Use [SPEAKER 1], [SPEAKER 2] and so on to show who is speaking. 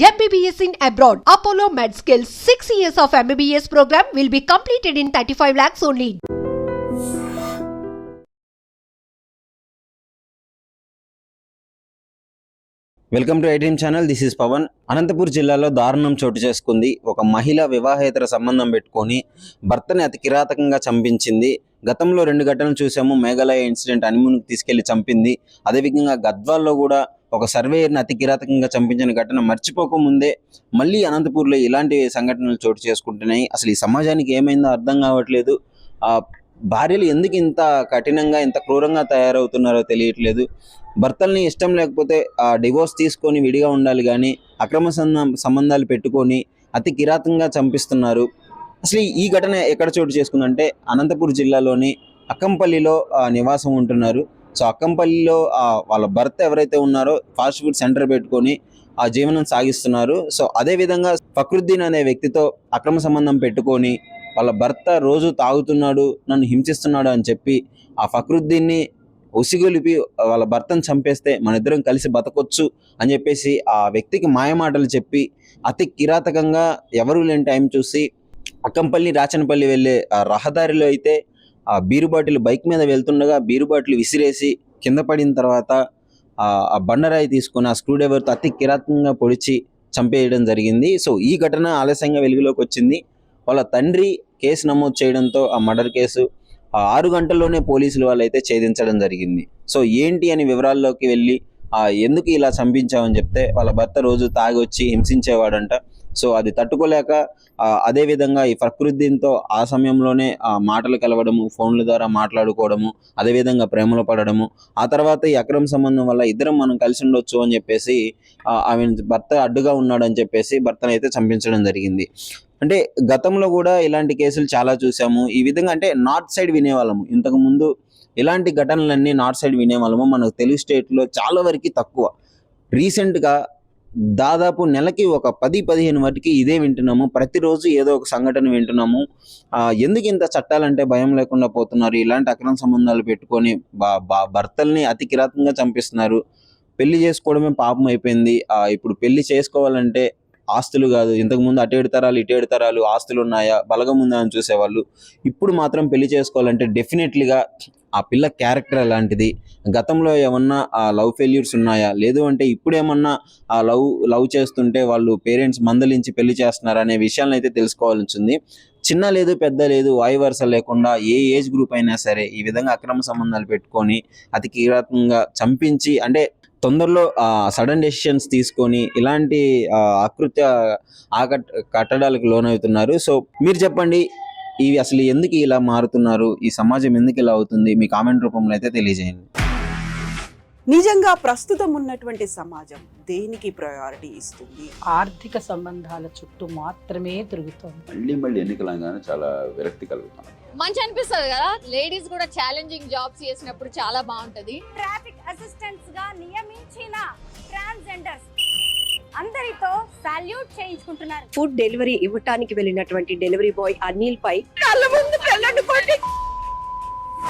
[SPEAKER 1] MBBS in abroad. Apollo MedSkills 6 years of MBBS program will be completed in 35 lakhs only.
[SPEAKER 2] Welcome to iDream channel. This is Pavan. Anantapur జిల్లాలో దారుణం చోటు చేసుకుంది. ఒక మహిళ వివాహేతర సంబంధం పెట్టుకొని భర్తని అతి కిరాతకంగా చంపించింది. గతంలో 2 ఘటనలు చూసాము. మేఘాలయ ఇన్సిడెంట్ హనీమూన్కి తీసుకెళ్లి చంపింది. అదేవిధంగా గద్వాల్లో కూడా ఒక సర్వేయర్ని అతి కిరాతకంగా చంపించిన ఘటన మర్చిపోకముందే మళ్ళీ అనంతపూర్లో ఇలాంటి సంఘటనలు చోటు చేసుకుంటున్నాయి. అసలు ఈ సమాజానికి ఏమైందో అర్థం కావట్లేదు. భార్యలు ఎందుకు ఇంత కఠినంగా ఇంత క్రూరంగా తయారవుతున్నారో తెలియట్లేదు. భర్తల్ని ఇష్టం లేకపోతే డివోర్స్ తీసుకొని విడిగా ఉండాలి, కానీ అక్రమ సంబంధాలు పెట్టుకొని అతి కిరాతంగా చంపిస్తున్నారు. అసలు ఈ ఘటన ఎక్కడ చోటు చేసుకుందంటే అనంతపూర్ జిల్లాలోని అక్కంపల్లిలో నివాసం ఉంటున్నారు. సో అక్కంపల్లిలో వాళ్ళ భర్త ఎవరైతే ఉన్నారో ఫాస్ట్ ఫుడ్ సెంటర్ పెట్టుకొని ఆ జీవనం సాగిస్తున్నారు. సో అదేవిధంగా ఫక్రుద్దీన్ అనే వ్యక్తితో అక్రమ సంబంధం పెట్టుకొని వాళ్ళ భర్త రోజు తాగుతున్నాడు, నన్ను హింసిస్తున్నాడు అని చెప్పి ఆ ఫక్రుద్దీన్ని ఉసిగొలిపి వాళ్ళ భర్తను చంపేస్తే మన ఇద్దరం కలిసి బతకొచ్చు అని చెప్పేసి ఆ వ్యక్తికి మాయమాటలు చెప్పి అతి కిరాతకంగా ఎవరు లేని టైం చూసి అక్కంపల్లి రాచనపల్లి వెళ్ళే రహదారిలో అయితే ఆ బీరు బాటిల్ బైక్ మీద వెళ్తుండగా బీరు బాటిల్ విసిరేసి కింద పడిన తర్వాత ఆ బండరాయి తీసుకుని ఆ స్క్రూ డ్రైవర్తో అతి కిరాతకంగా పొడిచి చంపేయడం జరిగింది. సో ఈ ఘటన ఆలస్యంగా వెలుగులోకి వచ్చింది. వాళ్ళ తండ్రి కేసు నమోదు చేయడంతో ఆ మర్డర్ కేసు 6 గంటల్లోనే పోలీసులు వాళ్ళు అయితే ఛేదించడం జరిగింది. సో ఏంటి అని వివరాల్లోకి వెళ్ళి ఎందుకు ఇలా చంపించామని చెప్తే వాళ్ళ భర్త రోజు తాగి వచ్చి హింసించేవాడంట. సో అది తట్టుకోలేక అదేవిధంగా ఈ ఫక్రుద్దీన్తో ఆ సమయంలోనే మాటలు కలవడము, ఫోన్ల ద్వారా మాట్లాడుకోవడము, అదేవిధంగా ప్రేమలో పడడము, ఆ తర్వాత ఈ అక్రమ సంబంధం వల్ల ఇద్దరం మనం కలిసి ఉండొచ్చు అని చెప్పేసి ఆమె భర్త అడ్డుగా ఉన్నాడని చెప్పేసి భర్తను అయితే చంపించడం జరిగింది. అంటే గతంలో కూడా ఇలాంటి కేసులు చాలా చూసాము. ఈ విధంగా అంటే నార్త్ సైడ్ వినేవాళ్ళము. ఇంతకు ముందు ఇలాంటి ఘటనలన్నీ నార్త్ సైడ్ వినేవాళ్ళము. మనకు తెలుగు స్టేట్లో చాలా వరకు తక్కువ. రీసెంట్గా దాదాపు నెలకి ఒక 10-15 వరకు ఇదే వింటున్నాము. ప్రతిరోజు ఏదో ఒక సంఘటన వింటున్నాము. ఎందుకు ఇంత చట్టాలంటే భయం లేకుండా పోతున్నారు? ఇలాంటి అక్రమ సంబంధాలు పెట్టుకొని భర్తల్ని అతి కిరాతంగా చంపిస్తున్నారు. పెళ్లి చేసుకోవడమే పాపం అయిపోయింది. ఇప్పుడు పెళ్లి చేసుకోవాలంటే ఆస్తులు కాదు, ఇంతకుముందు అటేడు తరాలు ఆస్తులు ఉన్నాయా, బలగం ఉందా అని చూసేవాళ్ళు. ఇప్పుడు మాత్రం పెళ్లి చేసుకోవాలంటే డెఫినెట్లీగా ఆ పిల్ల క్యారెక్టర్ ఎలాంటిది, గతంలో ఏమన్నా లవ్ ఫెయిల్యూర్స్ ఉన్నాయా, లేదు అంటే ఇప్పుడు ఏమన్నా లవ్ చేస్తుంటే వాళ్ళు పేరెంట్స్ మందలించి పెళ్లి చేస్తున్నారా అనే విషయాలను అయితే తెలుసుకోవాల్సి ఉంది. చిన్న లేదు పెద్ద లేదు వాయి వరుస లేకుండా ఏ ఏజ్ గ్రూప్ అయినా సరే ఈ విధంగా అక్రమ సంబంధాలు పెట్టుకొని అతి కిరాతంగా చంపించి, అంటే తొందరలో సడన్ డెసిషన్స్ తీసుకొని ఇలాంటి ఆకృత్య కట్టడాలకు లోనవుతున్నారు. సో మీరు చెప్పండి, ఇవి అసలు ఎందుకు ఇలా మారుతున్నారు, ఈ సమాజం ఎందుకు ఇలా అవుతుంది? మీ కామెంట్ రూపంలో అయితే తెలియజేయండి.
[SPEAKER 3] నిజంగా ప్రస్తుతం ఉన్నటువంటి సమాజం దేనికి ప్రయారిటీ ఇస్తుంది?
[SPEAKER 4] ఆర్థిక సంబంధాల చుట్టూ మాత్రమే తిరుగుతుంది.
[SPEAKER 5] మళ్ళీ ఎన్నికలంగానే చాలా విరక్తి కలుగుతాం.
[SPEAKER 6] మంచి అనిపిస్తుంది కదా, లేడీస్ కూడా ఛాలెంజింగ్ జాబ్స్ చేసినప్పుడు చాలా బాగుంటది.
[SPEAKER 7] ట్రాఫిక్ అసిస్టెంట్స్ గా నియమించిన ట్రాన్స్జెండర్స్ అందరితో సాల్యూట్ చేయించుకుంటున్నారు.
[SPEAKER 8] ఫుడ్ డెలివరీ ఇవ్వటానికి వెళ్ళినటువంటి డెలివరీ బాయ్ అనిల్ పై కళ్ళ ముందు